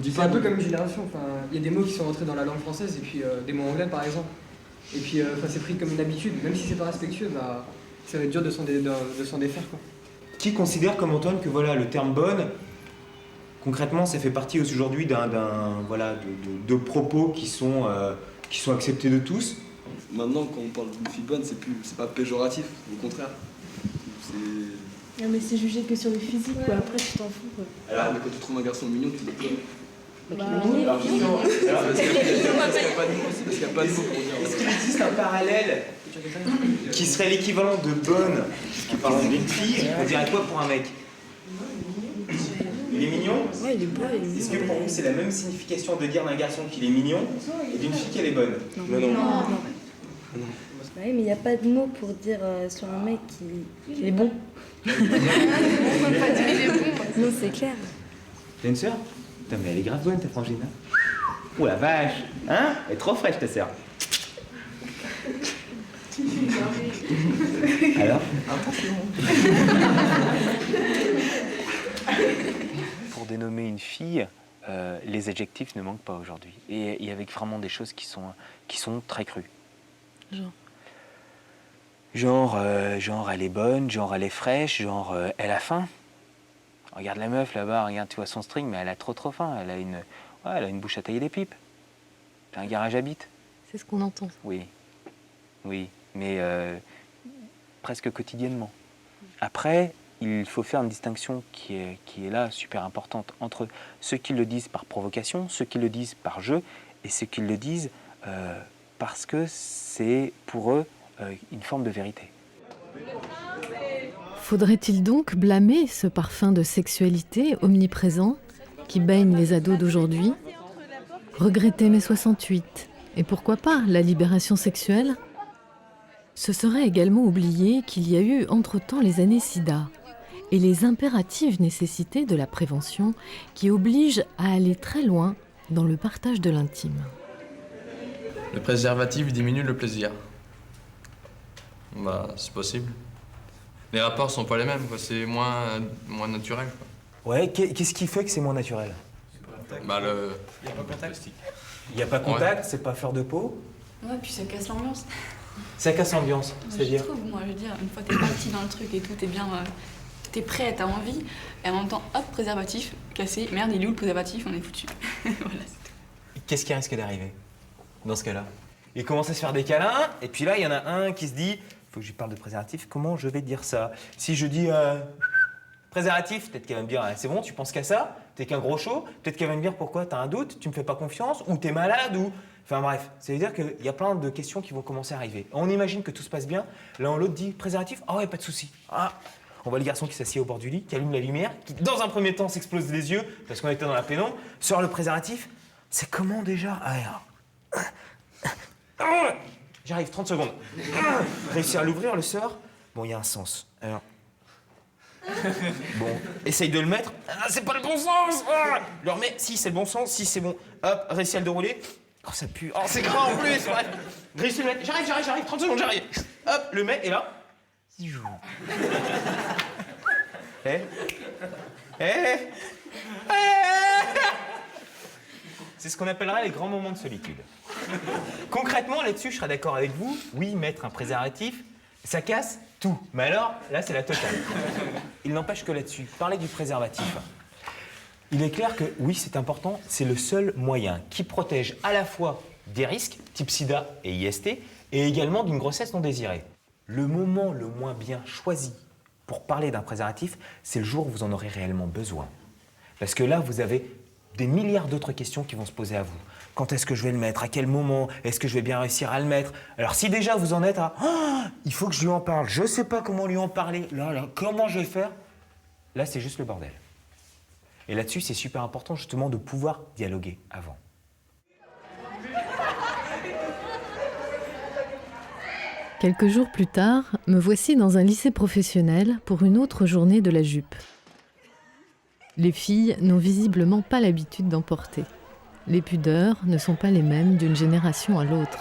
c'est un peu comme une génération. Il y a des mots qui sont rentrés dans la langue française et puis des mots anglais par exemple. Et puis c'est pris comme une habitude. Même si c'est pas respectueux, ça va être dur de s'en défaire, quoi. Qui considère comme Antoine que voilà, le terme bonne, concrètement, ça fait partie aujourd'hui de propos qui sont acceptés de tous. Maintenant, quand on parle d'une fille bonne, c'est pas péjoratif, au contraire. Non, mais c'est jugé que sur le physique, quoi. Après, tu t'en fous, quoi. Alors, mais quand tu trouves un garçon mignon, tu dis quoi? Parce qu'il n'y a pas de mots pour dire. Est-ce qu'il existe un parallèle qui serait l'équivalent de bonne, en parlant d'une fille, on dirait quoi pour un mec? Il est mignon? Ouais, il est beau. Est-ce que pour vous c'est la même signification de dire d'un garçon qu'il est mignon et d'une fille qu'elle est bonne? Non. Oui, mais il n'y a pas de mots pour dire sur un mec qu'il est bon. On peut pas dire qu'il est bon. Non, c'est clair. T'as une sœur? Putain, mais elle est grave bonne ta frangine. Oh la vache! Hein? Elle est trop fraîche ta sœur. Alors? Pour dénommer une fille, les adjectifs ne manquent pas aujourd'hui. Et il y avait vraiment des choses qui sont très crues. Genre, elle est bonne, genre, elle est fraîche, genre, elle a faim. Regarde la meuf là-bas, regarde, tu vois son string, mais elle a trop faim. Elle a une bouche à tailler des pipes. C'est un garage à bites. C'est ce qu'on entend. Oui, mais presque quotidiennement. Après, il faut faire une distinction qui est là super importante entre ceux qui le disent par provocation, ceux qui le disent par jeu, et ceux qui le disent parce que c'est pour eux une forme de vérité. Faudrait-il donc blâmer ce parfum de sexualité omniprésent qui baigne les ados d'aujourd'hui? Regretter mai 68, et pourquoi pas la libération sexuelle? Ce serait également oublier qu'il y a eu entre-temps les années SIDA et les impératives nécessités de la prévention qui obligent à aller très loin dans le partage de l'intime. Le préservatif diminue le plaisir. Bah, c'est possible. Les rapports sont pas les mêmes, quoi. C'est moins naturel, quoi. Ouais, qu'est-ce qui fait que c'est moins naturel? Bah, il n'y a pas contact. Il n'y a pas contact, c'est pas fleur de peau. Ouais, puis ça casse l'ambiance. Ça casse l'ambiance, c'est-à-dire? Je trouve, moi, je veux dire, une fois que t'es parti dans le truc et tout, t'es bien, t'es prêt, t'as envie, et en même temps, hop, préservatif, cassé, merde, il est où le préservatif, on est foutu. Voilà, c'est tout. Qu'est-ce qui risque d'arriver dans ce cas-là? Il commence à se faire des câlins, et puis là, il y en a un qui se dit, faut que je lui parle de préservatif, comment je vais dire ça? Si je dis préservatif, peut-être qu'elle va me dire, c'est bon, tu penses qu'à ça? T'es qu'un gros show? Peut-être qu'elle va me dire, pourquoi? T'as un doute? Tu me fais pas confiance? Ou t'es malade? Ou... Enfin bref, ça veut dire qu'il y a plein de questions qui vont commencer à arriver. On imagine que tout se passe bien, l'un ou l'autre dit préservatif, ah ouais, pas de souci. Ah, on voit le garçon qui s'assied au bord du lit, qui allume la lumière, qui dans un premier temps s'explose les yeux, parce qu'on était dans la pénombre, sort le préservatif. C'est comment déjà? J'arrive, 30 secondes. Réussir à l'ouvrir, le sort. Bon, il y a un sens. Alors... Bon, essaye de le mettre. Ah, c'est pas le bon sens. Le remets. Si, c'est le bon sens. Si, c'est bon. Hop, réussis à le dérouler. Oh, ça pue. Oh, c'est grand en plus. Ouais. Réussis à le mettre. J'arrive. 30 secondes, j'arrive. Hop, le mets, et là. C'est ce qu'on appellerait les grands moments de solitude. Concrètement, là-dessus, je serais d'accord avec vous. Oui, mettre un préservatif, ça casse tout. Mais alors, là, c'est la totale. Il n'empêche que là-dessus, parler du préservatif, il est clair que oui, c'est important, c'est le seul moyen qui protège à la fois des risques, type sida et IST, et également d'une grossesse non désirée. Le moment le moins bien choisi pour parler d'un préservatif, c'est le jour où vous en aurez réellement besoin. Parce que là, vous avez des milliards d'autres questions qui vont se poser à vous. Quand est-ce que je vais le mettre? À quel moment? Est-ce que je vais bien réussir à le mettre? Alors si déjà vous en êtes à « il faut que je lui en parle, je ne sais pas comment lui en parler, là, comment je vais faire ?» Là, c'est juste le bordel. Et là-dessus, c'est super important justement de pouvoir dialoguer avant. Quelques jours plus tard, me voici dans un lycée professionnel pour une autre journée de la jupe. Les filles n'ont visiblement pas l'habitude d'en porter. Les pudeurs ne sont pas les mêmes d'une génération à l'autre.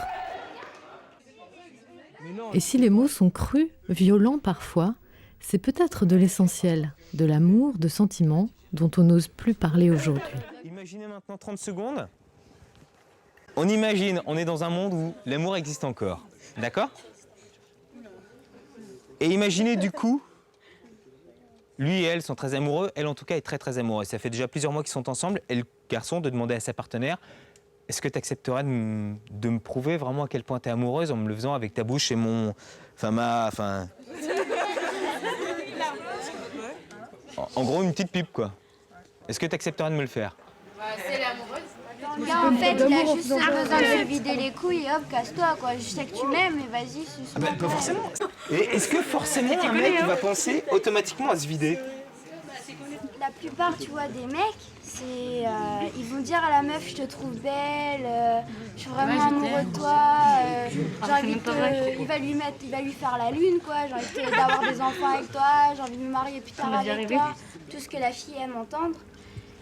Et si les mots sont crus, violents parfois, c'est peut-être de l'essentiel, de l'amour, de sentiments dont on n'ose plus parler aujourd'hui. Imaginez maintenant 30 secondes. On imagine, on est dans un monde où l'amour existe encore. D'accord? Et imaginez du coup, lui et elle sont très amoureux, elle en tout cas est très très amoureuse. Ça fait déjà plusieurs mois qu'ils sont ensemble et le garçon de demander à sa partenaire est-ce que tu accepterais de me prouver vraiment à quel point tu es amoureuse en me le faisant avec ta bouche et mon... En gros, une petite pub, quoi. Est-ce que tu accepterais de me le faire? C'est l'amoureuse. Là, en fait, il a juste besoin de se vider les couilles et hop, casse-toi, quoi. Je sais que tu m'aimes, mais vas-y, suce-moi. Pas forcément. Et est-ce que forcément un mec va penser automatiquement à se vider? La plupart, tu vois, des mecs, c'est ils vont dire à la meuf, je te trouve belle, je suis vraiment amoureux de toi, j'ai envie de il va lui faire la lune, quoi. J'ai envie d'avoir des enfants avec toi, j'ai envie de me marier plus tard avec toi, tout ce que la fille aime entendre.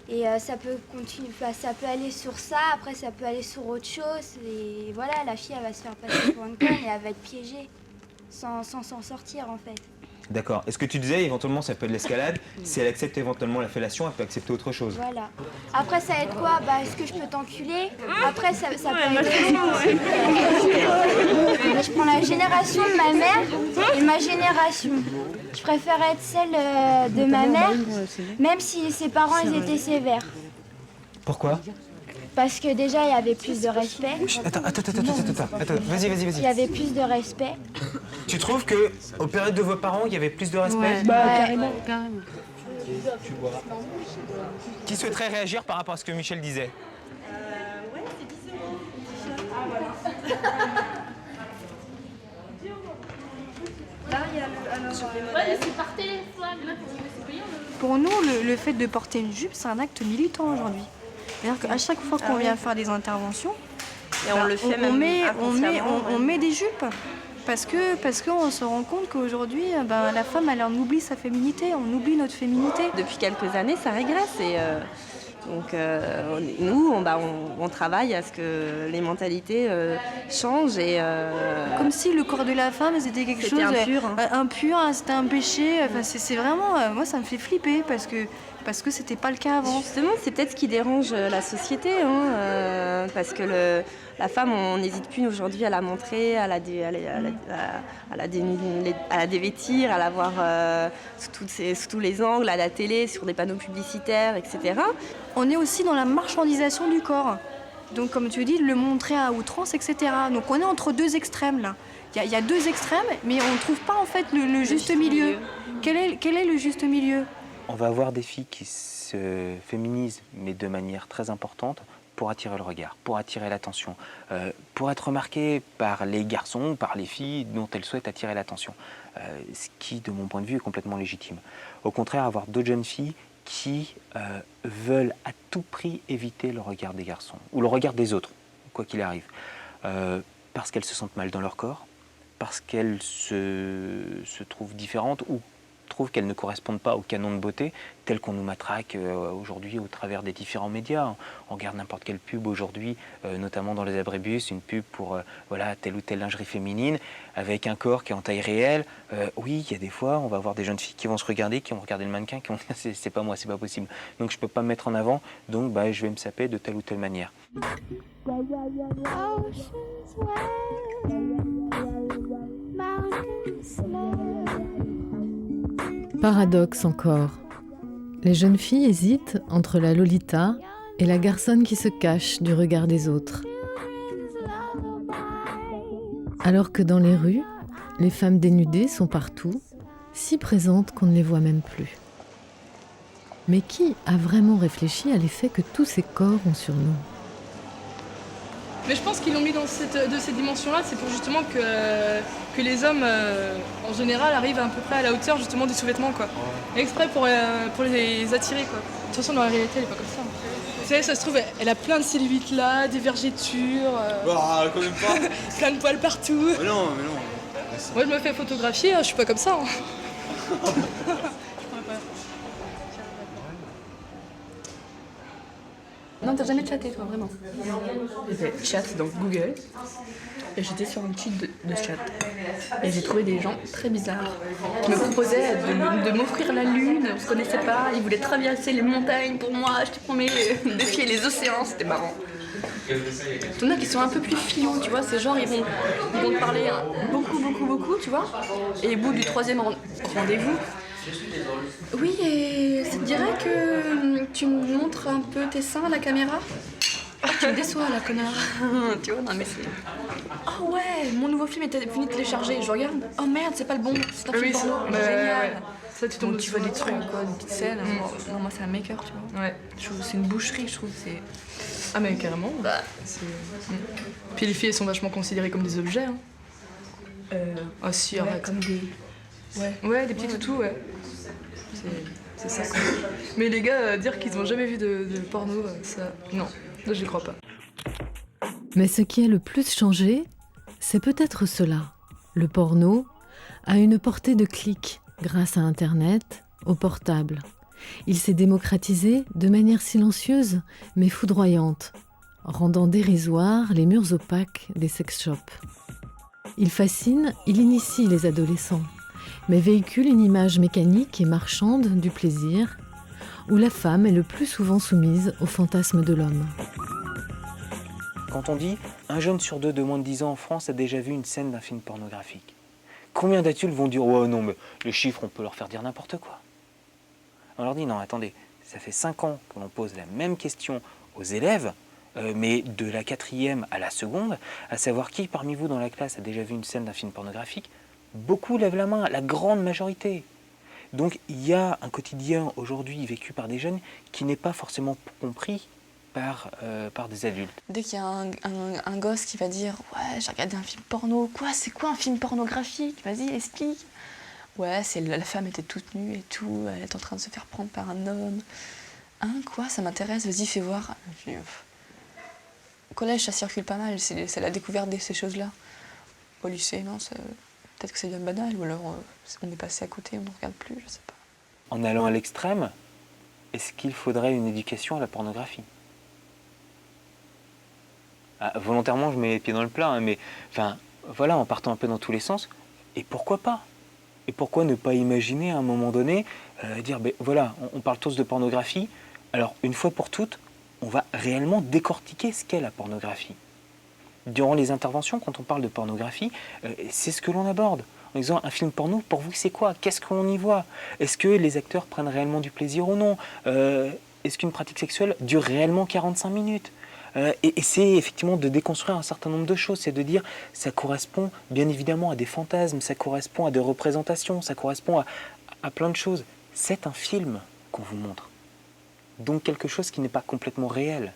Et ça peut continuer, ça peut aller sur ça, après ça peut aller sur autre chose. Et voilà, la fille, elle va se faire passer pour une conne et elle va être piégée sans s'en sortir, en fait. D'accord. Est-ce que tu disais, éventuellement, ça peut être l'escalade. Si elle accepte éventuellement la fellation, elle peut accepter autre chose. Voilà. Après, ça va être quoi? Bah, est-ce que je peux t'enculer? Après, ça peut être... Je prends la génération de ma mère et ma génération. Je préfère être celle de ma mère, même si ses parents, ils étaient sévères. Pourquoi? Parce que déjà, il y avait plus de respect. Attends, vas-y. Il y avait plus de respect. Tu trouves que aux périodes de vos parents, il y avait plus de respect? Ouais. Carrément. Qui souhaiterait réagir par rapport à ce que Michel disait? Pour nous, le fait de porter une jupe, c'est un acte militant aujourd'hui. C'est-à-dire qu'à chaque fois qu'on vient faire des interventions, et on le fait on met des jupes. Parce qu'on se rend compte qu'aujourd'hui, la femme, elle en oublie sa féminité, on oublie notre féminité. Depuis quelques années, ça régresse. Et, nous, on travaille à ce que les mentalités changent. Et, comme si le corps de la femme, c'était quelque chose impur, c'était un péché. Enfin, c'est vraiment... moi, ça me fait flipper parce que c'était pas le cas avant. Justement, c'est peut-être ce qui dérange la société, parce que la femme, on n'hésite plus aujourd'hui à la montrer, à la dévêtir, à la voir sous tous les angles, à la télé, sur des panneaux publicitaires, etc. On est aussi dans la marchandisation du corps. Donc, comme tu dis, le montrer à outrance, etc. Donc, on est entre deux extrêmes, là. Il y a deux extrêmes, mais on ne trouve pas, en fait, le juste milieu. Quel est le juste milieu? On va avoir des filles qui se féminisent, mais de manière très importante, pour attirer le regard, pour attirer l'attention, pour être remarquées par les garçons, par les filles dont elles souhaitent attirer l'attention. Ce qui, de mon point de vue, est complètement légitime. Au contraire, avoir d'autres jeunes filles qui veulent à tout prix éviter le regard des garçons, ou le regard des autres, quoi qu'il arrive, parce qu'elles se sentent mal dans leur corps, parce qu'elles se trouvent différentes, ou trouvent qu'elles ne correspondent pas au canon de beauté tel qu'on nous matraque aujourd'hui au travers des différents médias. On regarde n'importe quelle pub aujourd'hui, notamment dans les abribus, une pub pour telle ou telle lingerie féminine avec un corps qui est en taille réelle. Oui, il y a des fois, on va voir des jeunes filles qui vont se regarder, qui vont regarder le mannequin, qui vont dire c'est pas moi, c'est pas possible. Donc je peux pas me mettre en avant, donc je vais me saper de telle ou telle manière. Paradoxe encore. Les jeunes filles hésitent entre la Lolita et la garçonne qui se cache du regard des autres. Alors que dans les rues, les femmes dénudées sont partout, si présentes qu'on ne les voit même plus. Mais qui a vraiment réfléchi à l'effet que tous ces corps ont sur nous ? Mais je pense qu'ils l'ont mis dans ces dimensions-là, c'est pour justement que les hommes, en général, arrivent à peu près à la hauteur justement des sous-vêtements, quoi. Exprès pour les attirer, quoi. De toute façon, dans la réalité, elle est pas comme ça. Vous savez, ça se trouve, elle a plein de cellulites là, des vergetures, quand même pas. plein de poils partout. Mais non. Moi, je me fais photographier, je suis pas comme ça. Non, t'as jamais chatté, toi, vraiment? J'ai chat dans Google et j'étais sur un site de chat. Et j'ai trouvé des gens très bizarres qui me proposaient de m'offrir la lune, on se connaissait pas, ils voulaient traverser les montagnes pour moi, je te promets, défier les océans, c'était marrant. T'en as qui sont un peu plus filous, tu vois, ces gens ils vont te parler beaucoup, tu vois, et au bout du 3e rendez-vous, oui, et ça te dirait que tu me montres un peu tes seins à la caméra? Tu me déçois, la connard. Tu vois, non mais c'est... Oh ouais, mon nouveau film était fini de télécharger. Je regarde. Oh merde, c'est pas le bon. C'est un film porno. Génial. Ouais. Ça, tu tombes Donc tu vois dessus, des trucs, quoi, des petites scènes. Non, moi, c'est un maker, tu vois. Ouais. Je trouve c'est une boucherie, je trouve. C'est... Ah mais carrément. Bah, Puis les filles, elles sont vachement considérées comme des objets. Hein. Ah si, ouais, arrête. comme des... Ouais, des petits toutous, ouais. C'est ça, quoi. Mais les gars, dire qu'ils n'ont jamais vu de porno, ça... Non, là, j'y crois pas. Mais ce qui a le plus changé, c'est peut-être cela. Le porno a une portée de clic grâce à Internet, au portable. Il s'est démocratisé de manière silencieuse mais foudroyante, rendant dérisoires les murs opaques des sex shops. Il fascine, il initie les adolescents, mais véhicule une image mécanique et marchande du plaisir, où la femme est le plus souvent soumise au fantasme de l'homme. Quand on dit « un jeune sur deux de moins de 10 ans en France a déjà vu une scène d'un film pornographique », combien d'adultes vont dire « oh non, mais les chiffres, on peut leur faire dire n'importe quoi ». On leur dit « non, attendez, ça fait 5 ans que l'on pose la même question aux élèves, mais de la 4e à la seconde, à savoir qui parmi vous dans la classe a déjà vu une scène d'un film pornographique ?» Beaucoup lèvent la main, la grande majorité. Donc il y a un quotidien aujourd'hui vécu par des jeunes qui n'est pas forcément compris par des adultes. Dès qu'il y a un gosse qui va dire « ouais, j'ai regardé un film porno. Quoi, c'est quoi un film pornographique? Vas-y, explique. » Ouais, c'est la femme était toute nue et tout, elle est en train de se faire prendre par un homme. Hein, quoi, ça m'intéresse, vas-y, fais voir. Au collège, ça circule pas mal, c'est la découverte de ces choses-là. Au lycée, non, peut-être que c'est bien banal, ou alors on est passé à côté, on ne regarde plus, je sais pas. En allant à l'extrême, est-ce qu'il faudrait une éducation à la pornographie? Volontairement, je mets les pieds dans le plat, hein, mais enfin, voilà, en partant un peu dans tous les sens. Et pourquoi pas? Et pourquoi ne pas imaginer à un moment donné, dire, ben voilà, on parle tous de pornographie, alors une fois pour toutes, on va réellement décortiquer ce qu'est la pornographie. Durant les interventions, quand on parle de pornographie, c'est ce que l'on aborde. En disant, un film porno, pour vous, c'est quoi? Qu'est-ce qu'on y voit? Est-ce que les acteurs prennent réellement du plaisir ou non? Est-ce qu'une pratique sexuelle dure réellement 45 minutes? Et c'est effectivement de déconstruire un certain nombre de choses, c'est de dire ça correspond bien évidemment à des fantasmes, ça correspond à des représentations, ça correspond à plein de choses. C'est un film qu'on vous montre, donc quelque chose qui n'est pas complètement réel.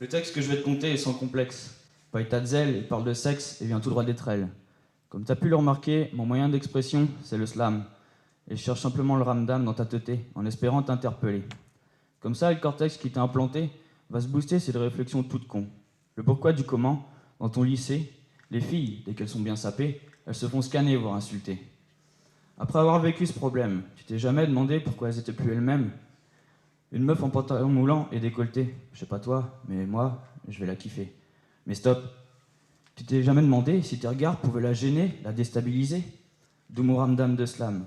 Le texte que je vais te conter est sans complexe. Pas état de zèle, il parle de sexe et vient tout droit d'être elle. Comme t'as pu le remarquer, mon moyen d'expression, c'est le slam. Et je cherche simplement le ramdam dans ta teuté, en espérant t'interpeller. Comme ça, le cortex qui t'a implanté va se booster sur des réflexions toutes cons. Le pourquoi du comment, dans ton lycée, les filles, dès qu'elles sont bien sapées, elles se font scanner, voire insulter. Après avoir vécu ce problème, tu t'es jamais demandé pourquoi elles étaient plus elles-mêmes? Une meuf en pantalon moulant et décolleté, je sais pas toi, mais moi, je vais la kiffer. Mais stop, tu t'es jamais demandé si tes regards pouvaient la gêner, la déstabiliser? D'où mon ramdam de slam.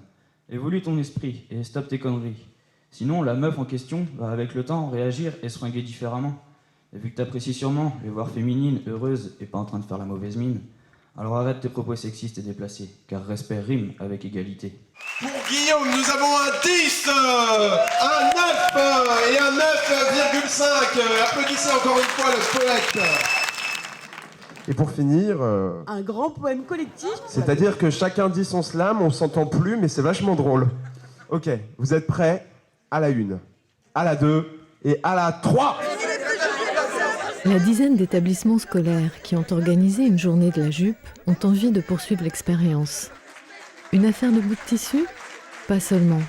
Évolue ton esprit et stop tes conneries. Sinon, la meuf en question va avec le temps réagir et se fringuer différemment. Et vu que t'apprécies sûrement les voir féminines, heureuses et pas en train de faire la mauvaise mine, alors arrête tes propos sexistes et déplacés, car respect rime avec égalité. Pour Guillaume, nous avons un 10, un 9 et un 9,5. Applaudissez encore une fois le poète. Et pour finir... Un grand poème collectif. C'est-à-dire que chacun dit son slam, on s'entend plus, mais c'est vachement drôle. Ok, vous êtes prêts? À la 1, à la 2 et à la 3. La dizaine d'établissements scolaires qui ont organisé une journée de la jupe ont envie de poursuivre l'expérience. Une affaire de bout de tissu? Pas seulement.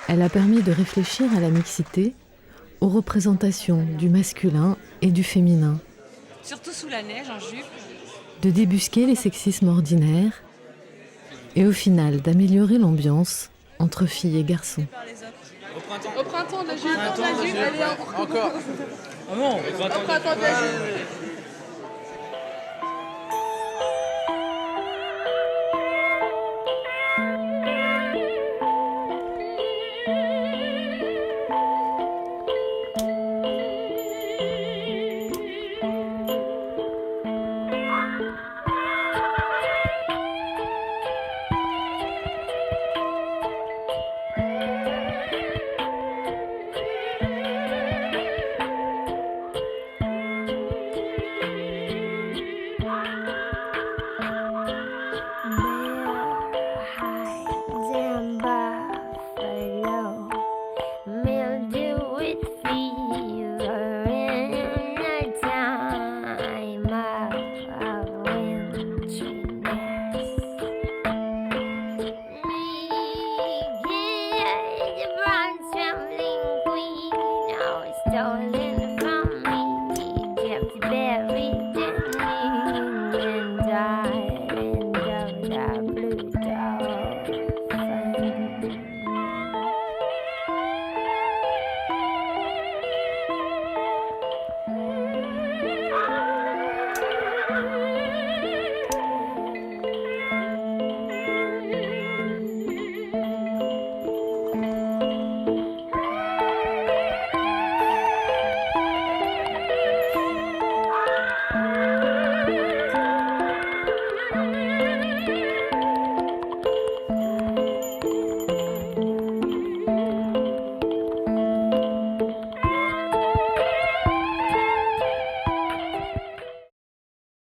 Elle a permis de réfléchir à la mixité, aux représentations du masculin et du féminin. Surtout sous la neige, en jupe. De débusquer les sexismes ordinaires et au final d'améliorer l'ambiance entre filles et garçons. Au printemps de la jupe, allez, encore. Ah non, au printemps de la jupe.